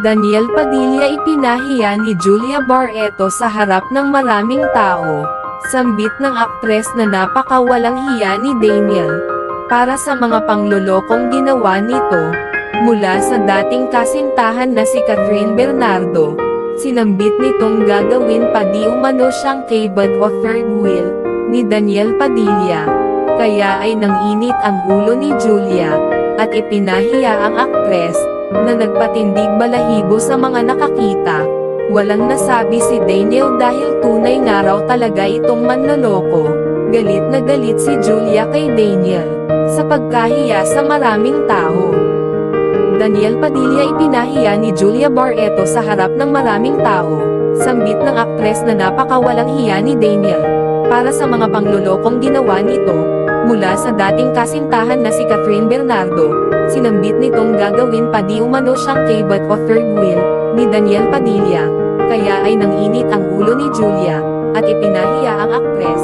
Daniel Padilla ipinahiya ni Julia Barreto sa harap ng maraming tao. Sambit ng aktres na napakawalang hiya ni Daniel. Para sa mga panglolokong ginawa nito, mula sa dating kasintahan na si Catherine Bernardo, sinambit nitong gagawin pa di umano siyang kabad o third wheel ni Daniel Padilla. Kaya ay nanginit ang ulo ni Julia, at ipinahiya ang aktres, na nagpatindig balahibo sa mga nakakita. Walang nasabi si Daniel dahil tunay nga raw talaga itong manloloko. Galit na galit si Julia kay Daniel, sa pagkahiya sa maraming tao. Daniel Padilla ipinahiya ni Julia Barreto sa harap ng maraming tao. Sambit ng aktres na napakawalang hiya ni Daniel. Para sa mga panglolokong ginawa nito, mula sa dating kasintahan na si Catherine Bernardo, sinambit nitong gagawin pa di umano siyang kabad o third wheel ni Daniel Padilla. Kaya ay nanginit ang ulo ni Julia, at ipinahiya ang aktres,